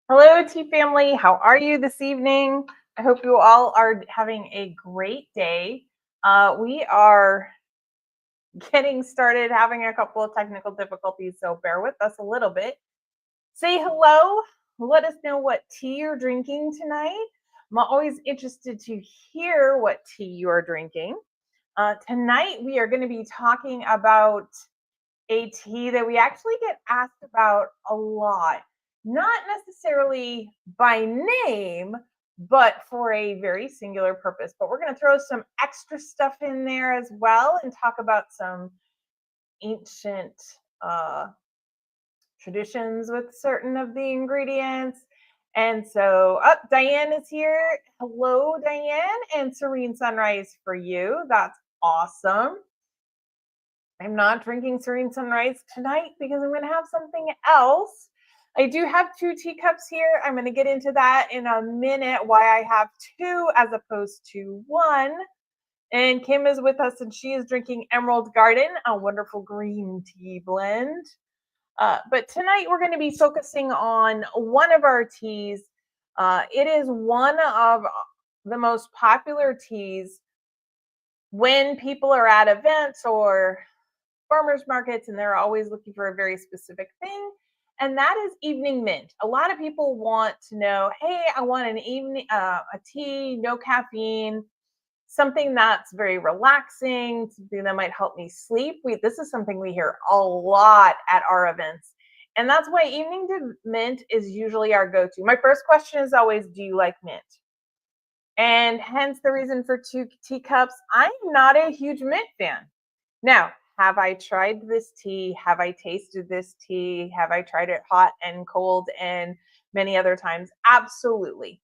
Hello, tea family. How are you this evening? I hope you all are having a great day. We are getting started having a couple of technical difficulties, so bear with us a little bit. Say hello. Let us know what tea you're drinking tonight. I'm always interested to hear what tea you are drinking. Tonight, we are going to be talking about a tea that we actually get asked about a lot, not necessarily by name, but for a very singular purpose. But we're going to throw some extra stuff in there as well and talk about some ancient uh, traditions with certain of the ingredients. And so, Diane is here. Hello, Diane, and Serene Sunrise for you. That's awesome. I'm not drinking Serene Sunrise tonight because I'm going to have something else. I do have 2 teacups here. I'm going to get into that in a minute, why I have 2 as opposed to 1. And Kim is with us and she is drinking Emerald Garden, a wonderful green tea blend. But tonight we're going to be focusing on one of our teas. It is one of the most popular teas when people are at events or farmers markets and they're always looking for a very specific thing, and that is evening mint. A lot of people want to know, hey, I want an evening a tea, no caffeine, something that's very relaxing, something that might help me sleep. This is something we hear a lot at our events, and that's why evening mint is usually our go-to. My first question is always, do you like mint? And hence the reason for 2 teacups. I'm not a huge mint fan. Now, have I tried this tea? Have I tasted this tea? Have I tried it hot and cold and many other times? Absolutely.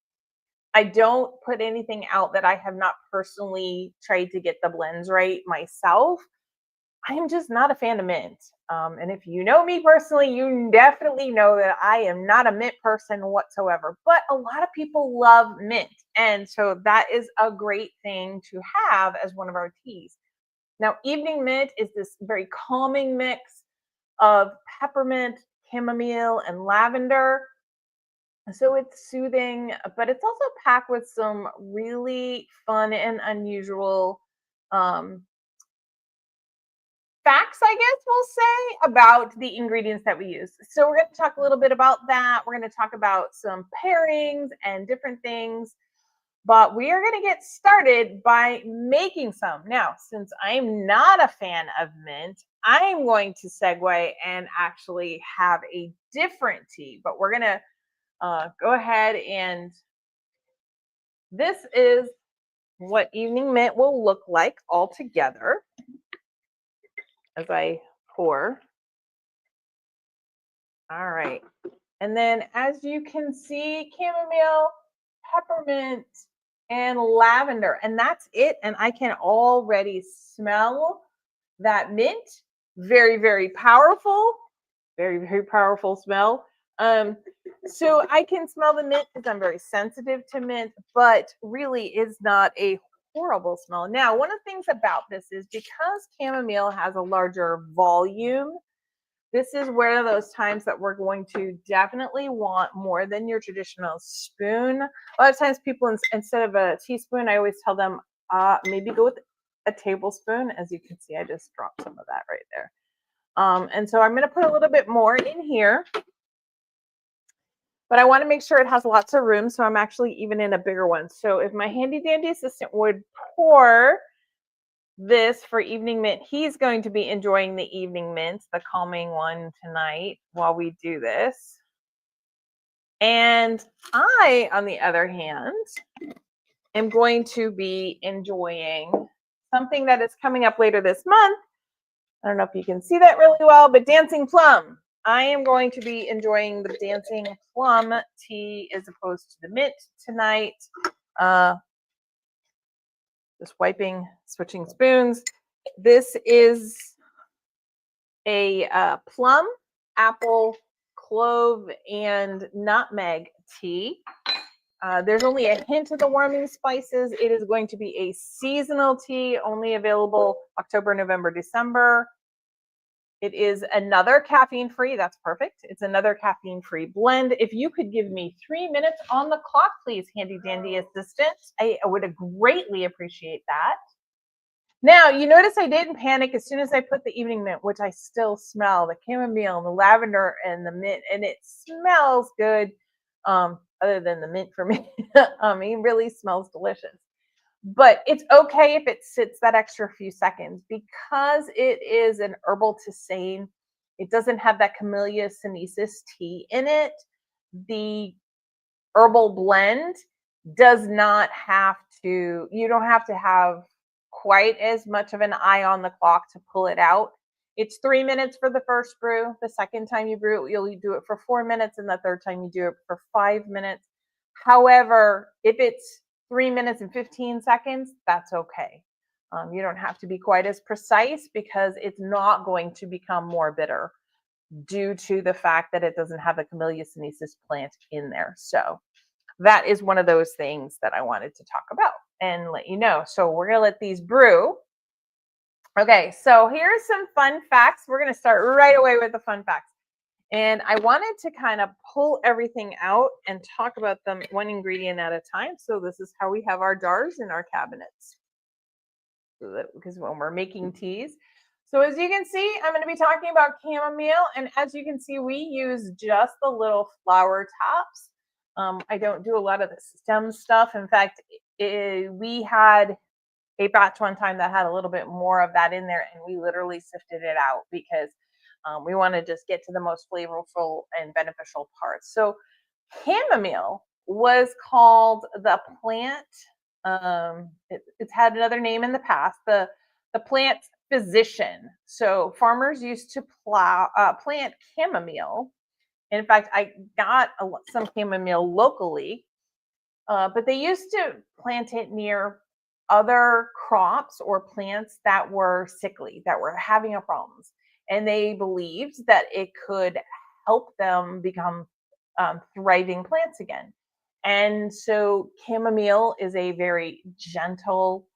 I don't put anything out that I have not personally tried to get the blends right myself. I am just not a fan of mint. And if you know me personally, you definitely know that I am not a mint person whatsoever. But a lot of people love mint. And so that is a great thing to have as one of our teas. Now, evening mint is this very calming mix of peppermint, chamomile, and lavender. So it's soothing, but it's also packed with some really fun and unusual um, facts, I guess we'll say, about the ingredients that we use. So we're going to talk a little bit about that. We're going to talk about some pairings and different things. But we are going to get started by making some. Now, since I'm not a fan of mint, I'm going to segue and actually have a different tea. But we're going to go ahead and this is what evening mint will look like all together as I pour. All right. And then as you can see, chamomile, peppermint, and lavender. And that's it. And I can already smell that mint. Very, very powerful. Very, very powerful smell. So I can smell the mint because I'm very sensitive to mint, but really is not a horrible smell. Now, one of the things about this is because chamomile has a larger volume, this is one of those times that we're going to definitely want more than your traditional spoon. A lot of times people, instead of a teaspoon, I always tell them maybe go with a tablespoon. As you can see, I just dropped some of that right there. And so I'm going to put a little bit more in here, but I want to make sure it has lots of room. So I'm actually even in a bigger one. So if my handy dandy assistant would pour this for evening mint, he's going to be enjoying the evening mint, the calming one tonight while we do this. And I, on the other hand, am going to be enjoying something that is coming up later this month. I don't know if you can see that really well, but Dancing Plum. I am going to be enjoying the Dancing Plum tea as opposed to the mint tonight. Just wiping, switching spoons. This is a plum, apple, clove, and nutmeg tea. There's only a hint of the warming spices. It is going to be a seasonal tea, only available October, November, December. It is another caffeine-free, that's perfect. It's another caffeine-free blend. If you could give me 3 minutes on the clock, please, handy dandy assistant. I would greatly appreciate that. Now, you notice I didn't panic as soon as I put the evening mint, which I still smell, the chamomile and the lavender and the mint, and it smells good, other than the mint for me. It really smells delicious. But it's okay if it sits that extra few seconds because it is an herbal tisane. It doesn't have that Camellia sinensis tea in it. The herbal blend does not have to, you don't have to have quite as much of an eye on the clock to pull it out. It's 3 minutes for the first brew. The second time you brew it, you'll do it for 4 minutes, and the third time you do it for 5 minutes. However, if it's 3 minutes and 15 seconds, that's okay. You don't have to be quite as precise because it's not going to become more bitter due to the fact that it doesn't have the Camellia sinensis plant in there. So that is one of those things that I wanted to talk about and let you know. So we're going to let these brew. Okay, so here's some fun facts. We're going to start right away with the fun facts. And I wanted to kind of pull everything out and talk about them one ingredient at a time. So this is how we have our jars in our cabinets. Because when we're making teas. So as you can see, I'm going to be talking about chamomile. And as you can see, we use just the little flower tops. I don't do a lot of the stem stuff. In fact, we had a batch one time that had a little bit more of that in there, and we literally sifted it out because we want to just get to the most flavorful and beneficial parts. So chamomile was called the plant. It's had another name in the past. The plant physician. So farmers used to plant chamomile. In fact, I got some chamomile locally, but they used to plant it near other crops or plants that were sickly, that were having a problems. And they believed that it could help them become thriving plants again. And so chamomile is a very gentle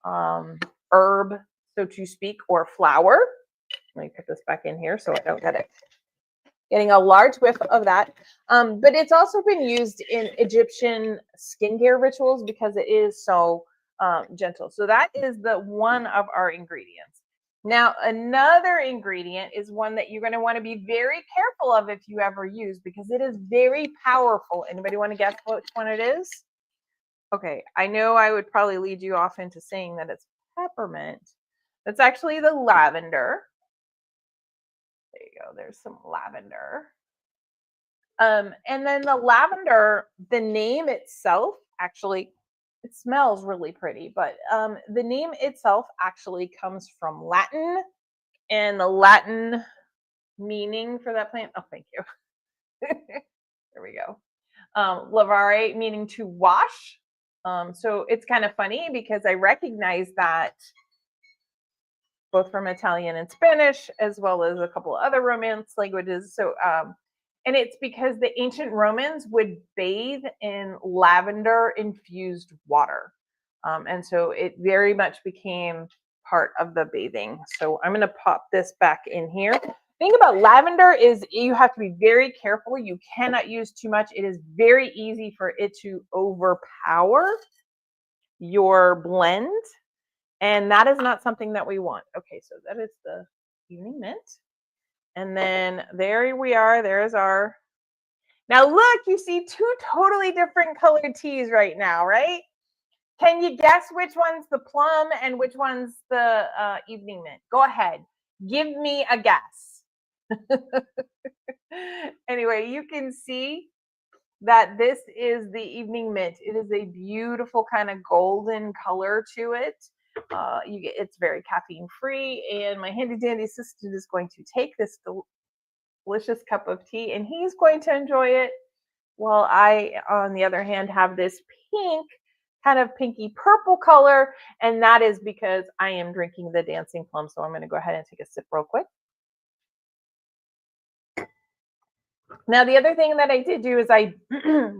herb, so to speak, or flower. Let me put this back in here so I don't get it. Getting a large whiff of that. But it's also been used in Egyptian skincare rituals because it is so gentle. So that is the one of our ingredients. Now, another ingredient is one that you're going to want to be very careful of if you ever use, because it is very powerful. Anybody want to guess which one it is? Okay, I know I would probably lead you off into saying that it's peppermint. That's actually the lavender. There you go. There's some lavender. And then the lavender, the name itself, actually, it smells really pretty, but the name itself actually comes from Latin, and the Latin meaning for that plant, oh, thank you. There we go. Lavare, meaning to wash. So it's kind of funny because I recognize that both from Italian and Spanish, as well as a couple of other Romance languages. So, and it's because the ancient Romans would bathe in lavender infused water. And so it very much became part of the bathing. So I'm going to pop this back in here. The thing about lavender is you have to be very careful. You cannot use too much. It is very easy for it to overpower your blend. And that is not something that we want. Okay, so that is the evening mint. And then there we are. There's our. Now look, you see two totally different colored teas right now, right? Can you guess which one's the plum and which one's the evening mint? Go ahead. Give me a guess. Anyway, you can see that this is the evening mint. It is a beautiful kind of golden color to it. It's very caffeine free, and my handy dandy assistant is going to take this delicious cup of tea and he's going to enjoy it, while I, on the other hand, have this pink, kind of pinky purple color, and that is because I am drinking the dancing plum. So I'm going to go ahead and take a sip real quick. Now, the other thing that I did do is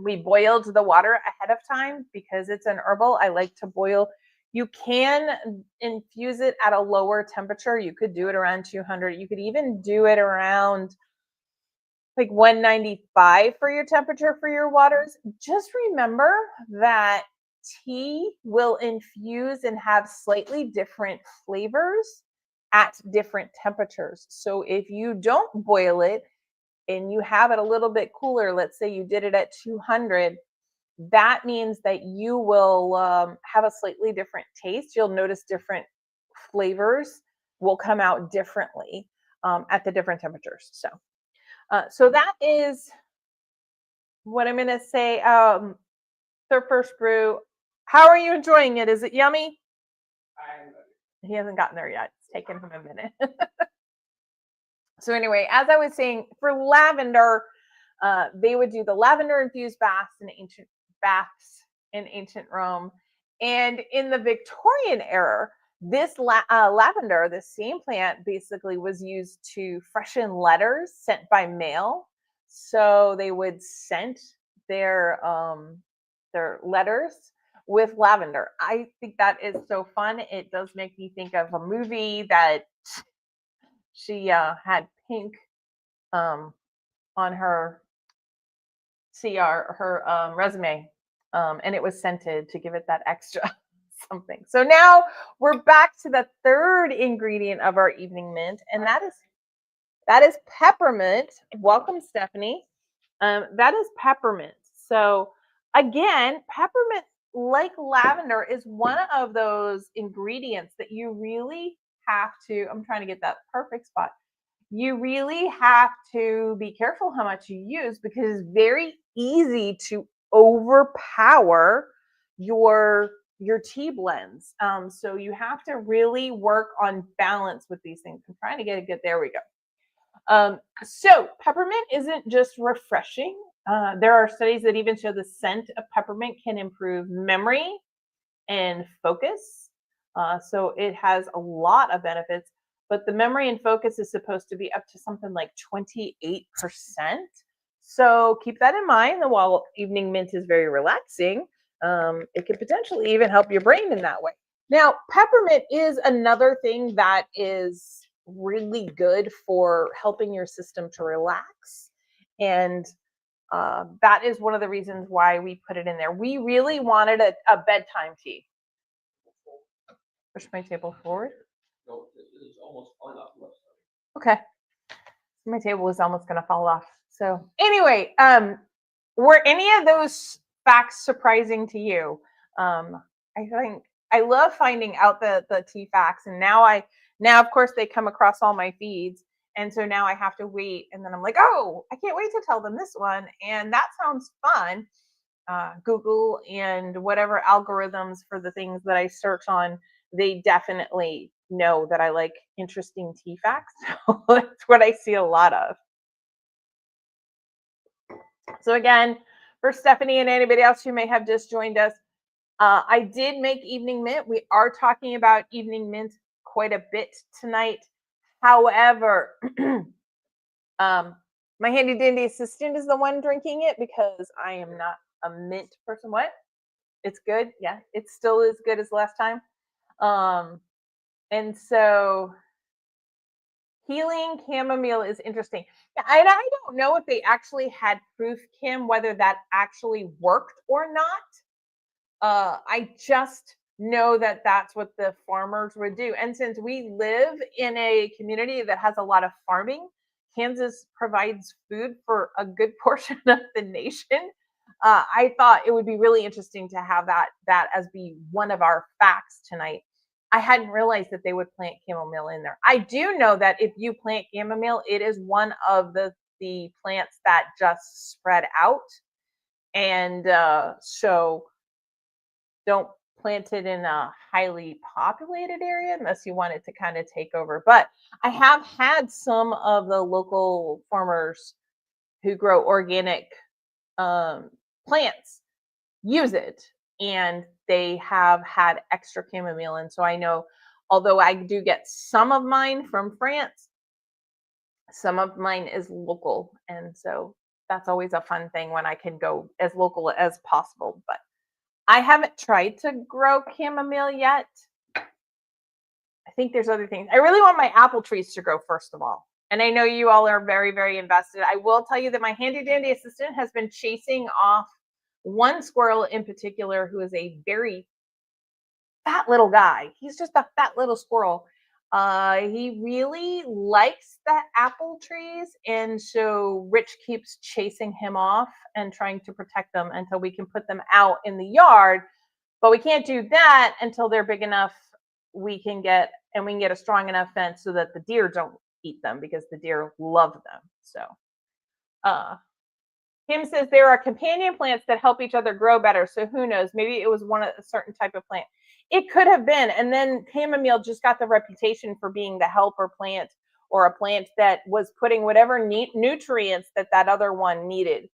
we boiled the water ahead of time because it's an herbal. I like to boil You can infuse it at a lower temperature. You could do it around 200. You could even do it around like 195 for your temperature for your waters. Just remember that tea will infuse and have slightly different flavors at different temperatures. So if you don't boil it and you have it a little bit cooler, let's say you did it at 200, that means that you will have a slightly different taste. You'll notice different flavors will come out differently at the different temperatures. So that is what I'm going to say. Their first brew. How are you enjoying it? Is it yummy? He hasn't gotten there yet. It's taken him a minute. So anyway, as I was saying, for lavender, they would do the lavender infused baths in ancient Rome, and in the Victorian era, this lavender, the same plant, basically was used to freshen letters sent by mail. So they would scent their letters with lavender. I think that is so fun. It does make me think of a movie that she had pink on her her resume, and it was scented to give it that extra something. So now we're back to the third ingredient of our evening mint, and that is peppermint. Welcome, Stephanie. That is peppermint. So again, peppermint, like lavender, is one of those ingredients that you really have to. I'm trying to get that perfect spot. You really have to be careful how much you use because it's very easy to overpower your tea blends. So you have to really work on balance with these things. I'm trying to get it good. There we go. So peppermint isn't just refreshing. There are studies that even show the scent of peppermint can improve memory and focus. So it has a lot of benefits, but the memory and focus is supposed to be up to something like 28%. So keep that in mind. While evening mint is very relaxing, it could potentially even help your brain in that way. Now, peppermint is another thing that is really good for helping your system to relax. And that is one of the reasons why we put it in there. We really wanted a bedtime tea. Push my table forward. No, it's almost falling off. Okay. My table is almost going to fall off. So anyway, were any of those facts surprising to you? I think I love finding out the tea facts, and now of course they come across all my feeds, and so now I have to wait, and then I'm like, oh, I can't wait to tell them this one, and that sounds fun. Google and whatever algorithms for the things that I search on, they definitely know that I like interesting tea facts. So that's what I see a lot of. So again, for Stephanie and anybody else who may have just joined us, I did make evening mint. We are talking about evening mint quite a bit tonight. However, my handy dandy assistant is the one drinking it because I am not a mint person. What? It's good. Yeah, it's still as good as last time. And so healing chamomile is interesting. And I don't know if they actually had proof, Kim, whether that actually worked or not. I just know that that's what the farmers would do. And since we live in a community that has a lot of farming, Kansas provides food for a good portion of the nation. I thought it would be really interesting to have that as be one of our facts tonight. I hadn't realized that they would plant chamomile in there. I do know that if you plant chamomile, it is one of the plants that just spread out. And so don't plant it in a highly populated area unless you want it to kind of take over. But I have had some of the local farmers who grow organic plants use it, and they have had extra chamomile. And so I know, although I do get some of mine from France, some of mine is local. And so that's always a fun thing when I can go as local as possible. But I haven't tried to grow chamomile yet. I think there's other things. I really want my apple trees to grow first of all. And I know you all are very, very invested. I will tell you that my handy dandy assistant has been chasing off one squirrel in particular who is a very fat little guy. He's just a fat little squirrel. He really likes the apple trees, and so Rich keeps chasing him off and trying to protect them until we can put them out in the yard. But we can't do that until they're big enough. We can get a strong enough fence so that the deer don't eat them because the deer love them. So, uh, Kim says there are companion plants that help each other grow better. So who knows? Maybe it was a certain type of plant. It could have been. And then chamomile just got the reputation for being the helper plant, or a plant that was putting whatever nutrients that other one needed.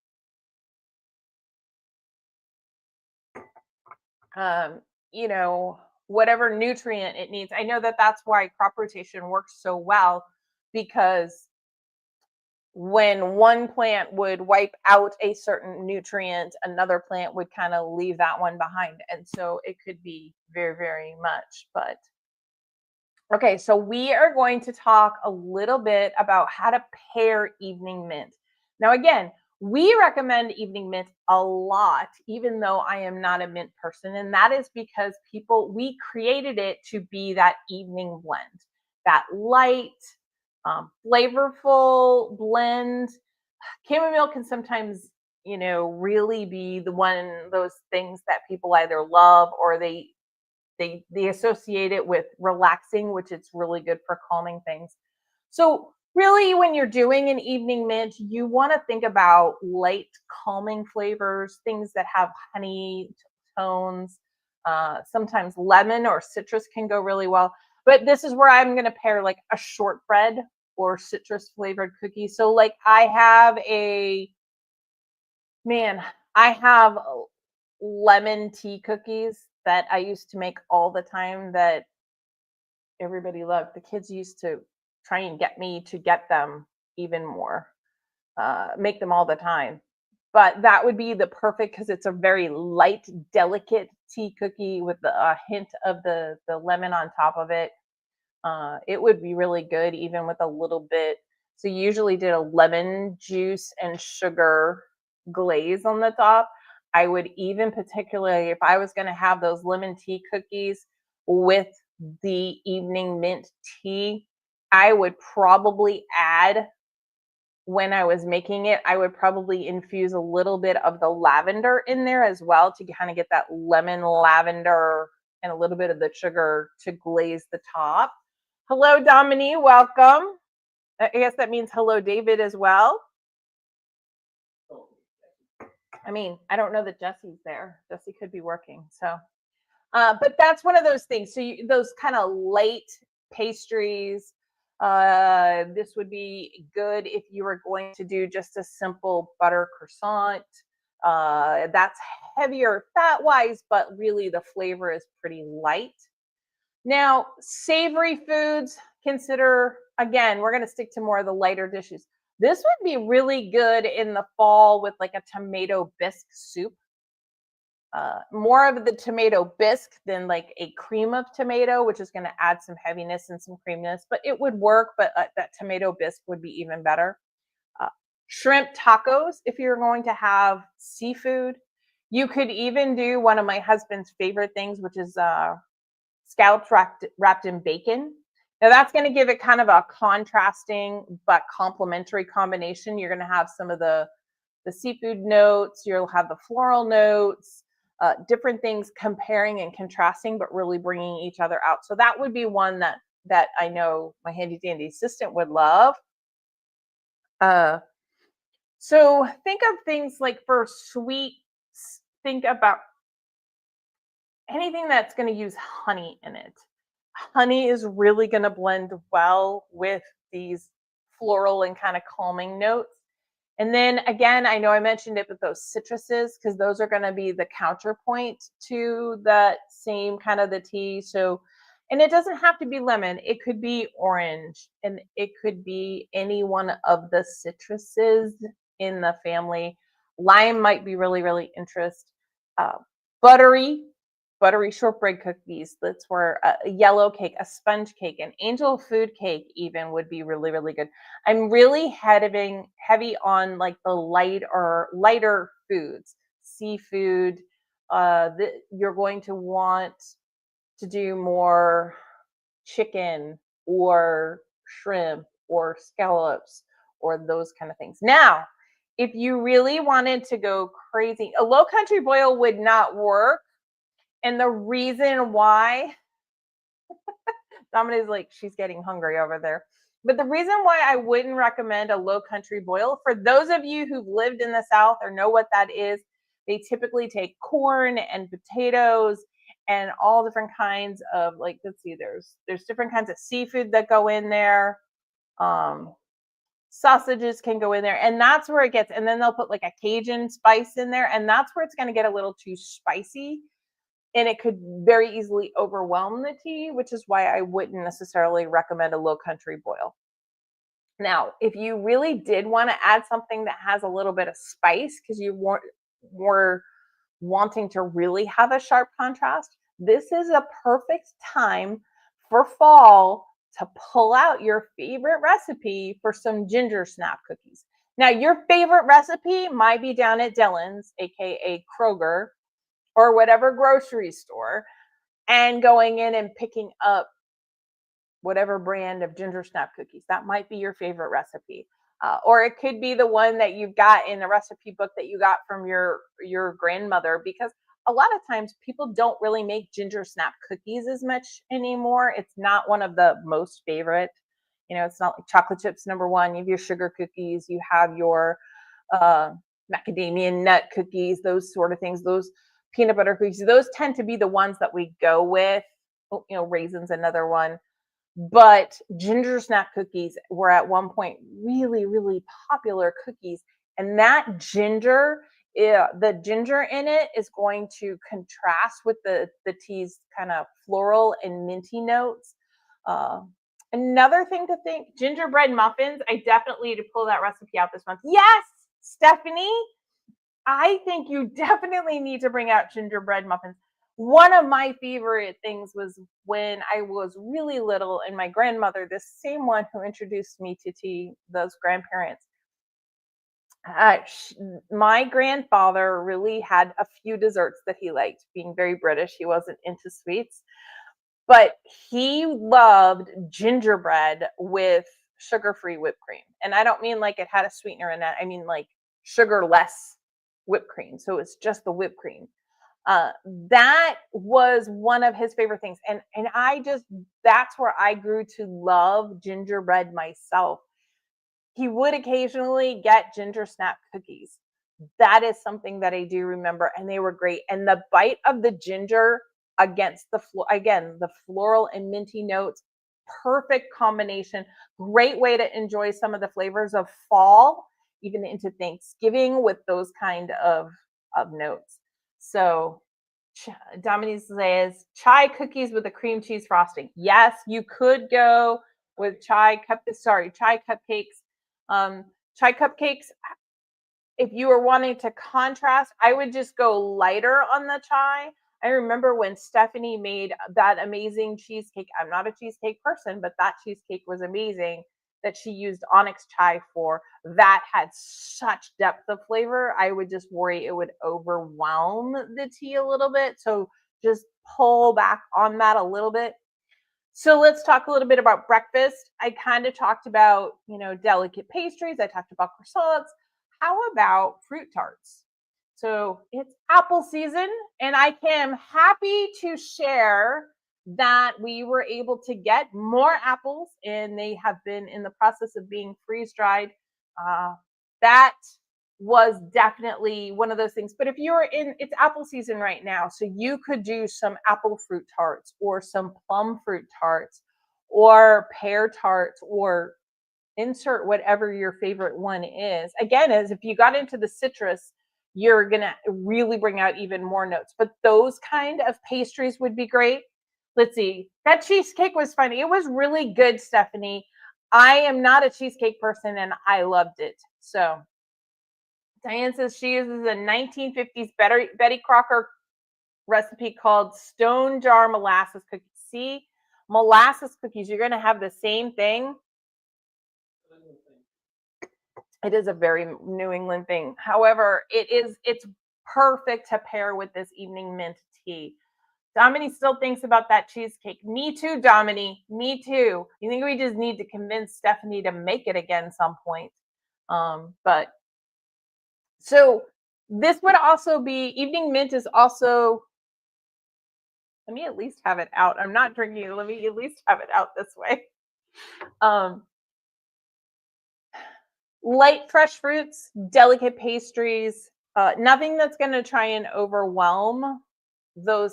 You know, whatever nutrient it needs. I know that's why crop rotation works so well, because when one plant would wipe out a certain nutrient, another plant would kind of leave that one behind. And so it could be very, very much. But okay, so we are going to talk a little bit about how to pair evening mint. Now, again, we recommend evening mint a lot, even though I am not a mint person. And that is because we created it to be that evening blend, that light, flavorful blend. Chamomile can sometimes, really be those things that people either love or they associate it with relaxing, which it's really good for calming things. So really, when you're doing an evening mint, you want to think about light, calming flavors, things that have honey tones. Sometimes lemon or citrus can go really well. But this is where I'm going to pair like a shortbread or citrus flavored cookie. So like I have lemon tea cookies that I used to make all the time that everybody loved. The kids used to try and get me to get them even more, make them all the time. But that would be the perfect, because it's a very light, delicate tea cookie with a hint of the lemon on top of it. It would be really good even with a little bit. So you usually did a lemon juice and sugar glaze on the top. I would even, particularly if I was going to have those lemon tea cookies with the evening mint tea, I would probably add, when I was making it, I would probably infuse a little bit of the lavender in there as well to kind of get that lemon lavender and a little bit of the sugar to glaze the top. Hello, Dominique. Welcome. I guess that means hello, David, as well. I mean, I don't know that Jesse's there. Jesse could be working. So, but that's one of those things. So those kind of light pastries, this would be good if you were going to do just a simple butter croissant. That's heavier fat-wise, but really the flavor is pretty light. Now, savory foods, consider, again, we're going to stick to more of the lighter dishes. This would be really good in the fall with like a tomato bisque soup. More of the tomato bisque than like a cream of tomato, which is going to add some heaviness and some creaminess, but it would work. But that tomato bisque would be even better. Shrimp tacos, if you're going to have seafood. You could even do one of my husband's favorite things, which is scallops wrapped in bacon. Now that's going to give it kind of a contrasting but complementary combination. You're going to have some of the seafood notes, you'll have the floral notes, different things comparing and contrasting, but really bringing each other out. So that would be one that I know my handy dandy assistant would love. So think of things like for sweets, think about anything that's going to use honey in it. Honey is really going to blend well with these floral and kind of calming notes. And then again, I know I mentioned it, but those citruses, because those are going to be the counterpoint to that same kind of the tea. So, and it doesn't have to be lemon. It could be orange, and it could be any one of the citruses in the family. Lime might be really, really interesting. buttery shortbread cookies. That's where a yellow cake, a sponge cake, an angel food cake even would be really, really good. I'm really heavy on like the lighter foods, seafood. You're going to want to do more chicken or shrimp or scallops or those kind of things. Now, if you really wanted to go crazy, a low country boil would not work. And the reason why, Domina's like, she's getting hungry over there. But the reason why I wouldn't recommend a low country boil, for those of you who've lived in the South or know what that is, they typically take corn and potatoes and all different kinds of, like, let's see, there's different kinds of seafood that go in there. Um, Sausages can go in there, and that's where it gets, and then they'll put like a Cajun spice in there, and that's where it's going to get a little too spicy, and it could very easily overwhelm the tea, which is why I wouldn't necessarily recommend a low country boil. Now, if you really did want to add something that has a little bit of spice because you were wanting to really have a sharp contrast, this is a perfect time for fall to pull out your favorite recipe for some ginger snap cookies. Now, your favorite recipe might be down at Dillon's, aka Kroger, or whatever grocery store, and going in and picking up whatever brand of ginger snap cookies. That might be your favorite recipe. Or it could be the one that you've got in the recipe book that you got from your grandmother, because a lot of times people don't really make ginger snap cookies as much anymore. It's not one of the most favorite. It's not like chocolate chips number one. You have your sugar cookies, you have your uh, macadamia nut cookies, those sort of things, those peanut butter cookies. Those tend to be the ones that we go with. Raisins, another one. But ginger snap cookies were at one point really, really popular cookies. And that the ginger in it is going to contrast with the tea's kind of floral and minty notes. Uh, Another thing to think, gingerbread muffins. I definitely need to pull that recipe out this month. Yes, Stephanie, I think you definitely need to bring out gingerbread muffins. One of my favorite things was when I was really little, and my grandmother, the same one who introduced me to tea, those grandparents, uh, my grandfather really had a few desserts that he liked. Being very British, he wasn't into sweets, but he loved gingerbread with sugar-free whipped cream. And I don't mean like it had a sweetener in it. I mean like sugar-less whipped cream. So it's just the whipped cream. That was one of his favorite things. And that's where I grew to love gingerbread myself. He would occasionally get ginger snap cookies. That is something that I do remember, and they were great. And the bite of the ginger against the floral and minty notes, perfect combination. Great way to enjoy some of the flavors of fall, even into Thanksgiving, with those kind of notes. So Dominique says chai cookies with a cream cheese frosting. Yes, you could go with chai cupcakes. Chai cupcakes, if you were wanting to contrast, I would just go lighter on the chai. I remember when Stephanie made that amazing cheesecake. I'm not a cheesecake person, but that cheesecake was amazing that she used onyx chai for. That had such depth of flavor. I would just worry it would overwhelm the tea a little bit. So just pull back on that a little bit. So let's talk a little bit about breakfast. I kind of talked about, delicate pastries. I talked about croissants. How about fruit tarts? So it's apple season, and I am happy to share that we were able to get more apples, and they have been in the process of being freeze dried. That was definitely one of those things. But if you're it's apple season right now, so you could do some apple fruit tarts or some plum fruit tarts or pear tarts, or insert whatever your favorite one is. Again, as if you got into the citrus, you're going to really bring out even more notes. But those kind of pastries would be great. Let's see. That cheesecake was funny. It was really good, Stephanie. I am not a cheesecake person, and I loved it. So Diane says she uses a 1950s Betty Crocker recipe called Stone Jar Molasses Cookies. See, molasses cookies, you're going to have the same thing. It is a very New England thing. However, it's perfect to pair with this evening mint tea. Dominique still thinks about that cheesecake. Me too, Dominique. Me too. You think we just need to convince Stephanie to make it again some point? But so this would also be evening mint is also. Let me at least have it out. I'm not drinking it. Let me at least have it out this way. Light fresh fruits, delicate pastries, nothing that's going to try and overwhelm the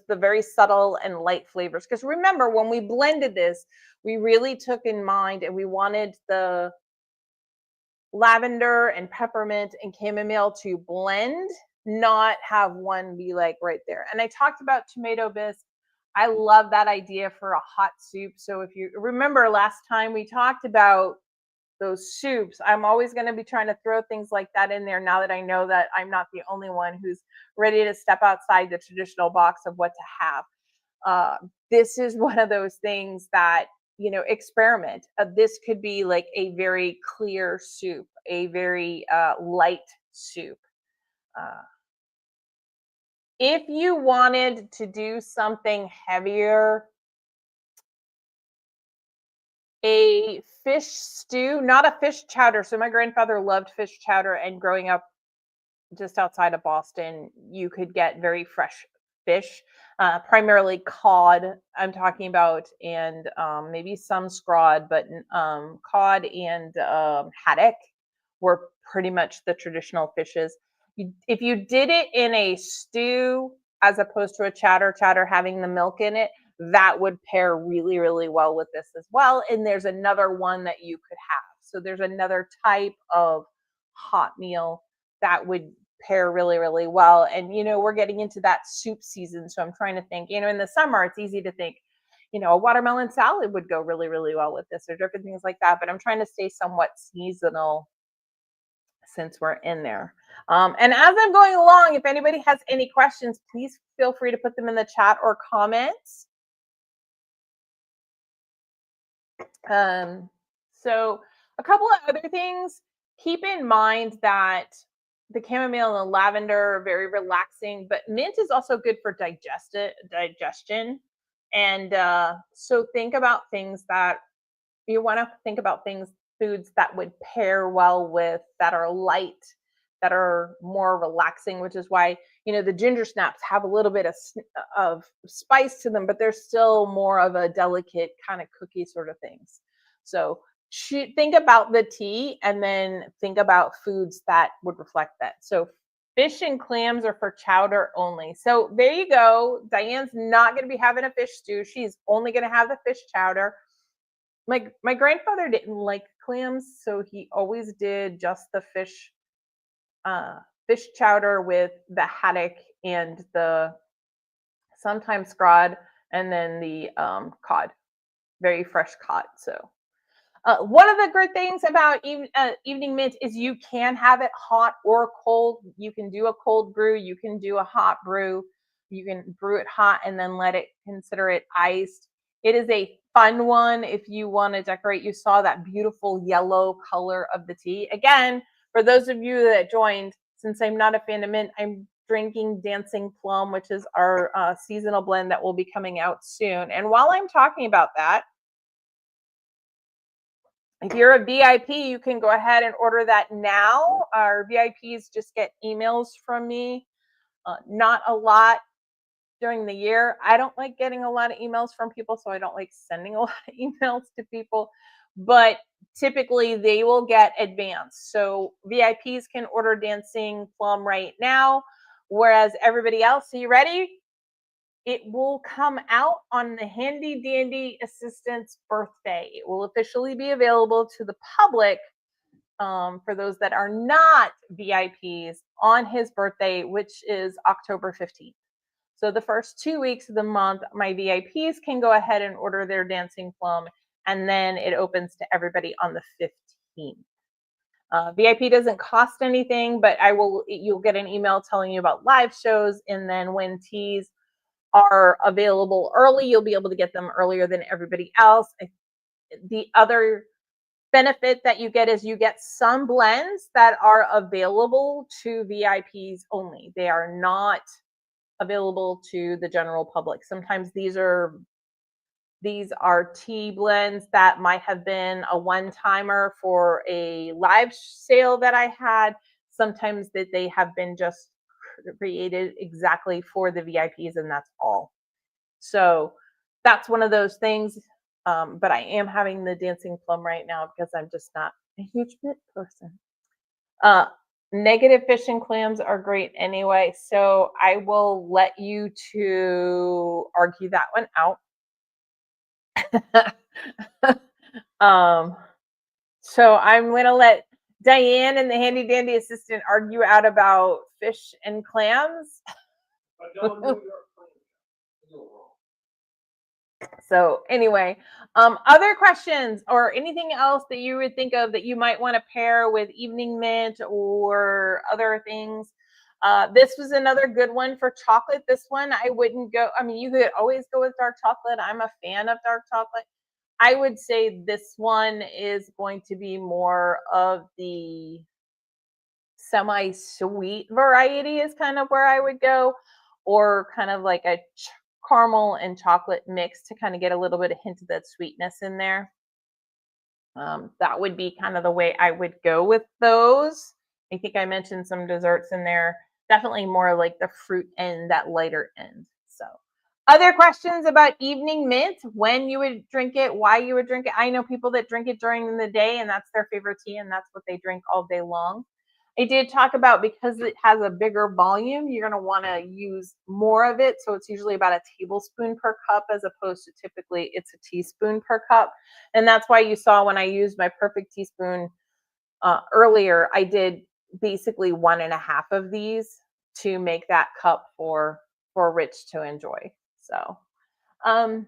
very subtle and light flavors. Because remember, when we blended this, we really took in mind and we wanted the lavender and peppermint and chamomile to blend, not have one be like right there. And I talked about tomato bisque. I love that idea for a hot soup. So if you remember last time we talked about those soups, I'm always going to be trying to throw things like that in there now that I know that I'm not the only one who's ready to step outside the traditional box of what to have. This is one of those things that, experiment. This could be like a very clear soup, a very light soup. If you wanted to do something heavier, a fish stew, not a fish chowder. So my grandfather loved fish chowder, and growing up just outside of Boston, you could get very fresh fish, primarily cod. I'm talking about, and maybe some scrod, but cod and haddock were pretty much the traditional fishes. If you did it in a stew as opposed to a chowder having the milk in it, that would pair really, really well with this as well. And there's another one that you could have. So there's another type of hot meal that would pair really, really well. And, we're getting into that soup season. So I'm trying to think, in the summer, it's easy to think, a watermelon salad would go really, really well with this, or different things like that. But I'm trying to stay somewhat seasonal since we're in there. And as I'm going along, if anybody has any questions, please feel free to put them in the chat or comments. So a couple of other things. Keep in mind that the chamomile and the lavender are very relaxing, but mint is also good for digestion. And so think about things that you want to think about foods that would pair well with, that are light, that are more relaxing, which is why, the ginger snaps have a little bit of spice to them, but they're still more of a delicate kind of cookie sort of things. So think about the tea and then think about foods that would reflect that. So fish and clams are for chowder only. So there you go. Diane's not going to be having a fish stew. She's only going to have the fish chowder. My grandfather didn't like clams, so he always did just the fish chowder with the haddock and the sometimes scrod, and then the cod, very fresh cod. So one of the great things about evening mint is you can have it hot or cold. You can do a cold brew, you can do a hot brew, you can brew it hot and then consider it iced. It is a fun one if you want to decorate. You saw that beautiful yellow color of the tea. Again, for those of you that joined, since I'm not a fan of mint, I'm drinking Dancing Plum, which is our seasonal blend that will be coming out soon. And while I'm talking about that, if you're a VIP, you can go ahead and order that now. Our VIPs just get emails from me. Not a lot during the year. I don't like getting a lot of emails from people, so I don't like sending a lot of emails to people. But typically, they will get advanced. So VIPs can order Dancing Plum right now, whereas everybody else, are you ready? It will come out on the handy dandy assistant's birthday. It will officially be available to the public for those that are not VIPs on his birthday, which is October 15th. So the first 2 weeks of the month, my VIPs can go ahead and order their Dancing Plum, and then it opens to everybody on the 15th. VIP doesn't cost anything, but you'll get an email telling you about live shows, and then when teas are available early, you'll be able to get them earlier than everybody else. The other benefit that you get is you get some blends that are available to VIPs only. They are not available to the general public. Sometimes these are tea blends that might have been a one-timer for a live sale that I had. Sometimes that they have been just created exactly for the VIPs, and that's all. So that's one of those things. But I am having the dancing plum right now because I'm just not a huge mint person. Uh, Negative fish and clams are great anyway, so I will let you to argue that one out. um, so I'm going to let Diane and the handy dandy assistant argue out about fish and clams. So anyway, other questions or anything else that you would think of that you might want to pair with evening mint or other things? This was another good one for chocolate. This one I wouldn't go. I mean, you could always go with dark chocolate. I'm a fan of dark chocolate. I would say this one is going to be more of the semi-sweet variety is kind of where I would go, or kind of like a caramel and chocolate mix to kind of get a little bit of hint of that sweetness in there. That would be kind of the way I would go with those. I think I mentioned some desserts in there. Definitely more like the fruit end, that lighter end. So, other questions about evening mint, when you would drink it, why you would drink it? I know people that drink it during the day and that's their favorite tea and that's what they drink all day long. I did talk about because it has a bigger volume, you're going to want to use more of it. So it's usually about a tablespoon per cup as opposed to typically it's a teaspoon per cup. And that's why you saw when I used my perfect teaspoon earlier, I did basically 1.5 of these to make that cup for Rich to enjoy. Um,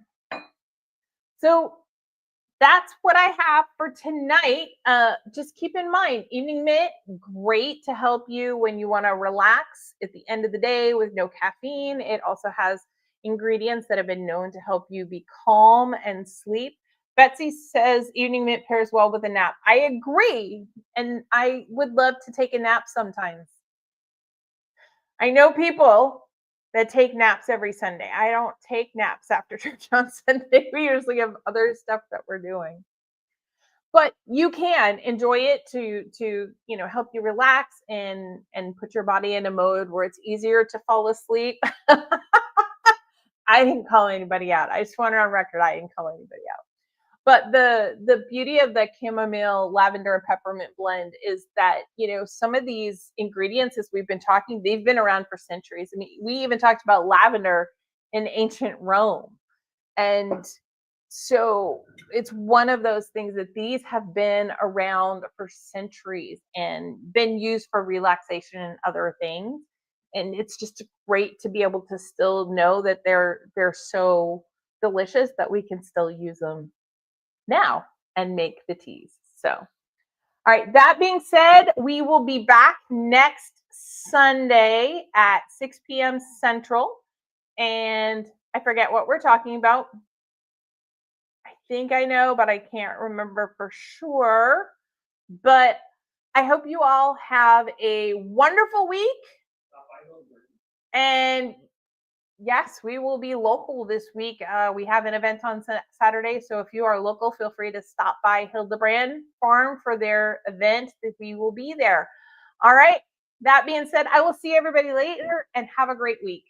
so that's what I have for tonight. Just keep in mind, evening mint, great to help you when you want to relax at the end of the day with no caffeine. It also has ingredients that have been known to help you be calm and sleep. Betsy says evening mint pairs well with a nap. I agree. And I would love to take a nap sometimes. I know people that take naps every Sunday. I don't take naps after church on Sunday. We usually have other stuff that we're doing. But you can enjoy it to help you relax and put your body in a mode where it's easier to fall asleep. I didn't call anybody out. I just want it on record. I didn't call anybody out. But the beauty of the chamomile, lavender, and peppermint blend is that, some of these ingredients, as we've been talking, they've been around for centuries. I mean, we even talked about lavender in ancient Rome. And so it's one of those things that these have been around for centuries and been used for relaxation and other things. And it's just great to be able to still know that they're so delicious that we can still use them now and make the teas. So, all right, that being said, we will be back next Sunday at 6 p.m. Central. And I forget what we're talking about. I think I know, but I can't remember for sure. But I hope you all have a wonderful week. And yes, we will be local this week. We have an event on Saturday. So if you are local, feel free to stop by Hildebrand Farm for their event. We will be there. All right. That being said, I will see everybody later and have a great week.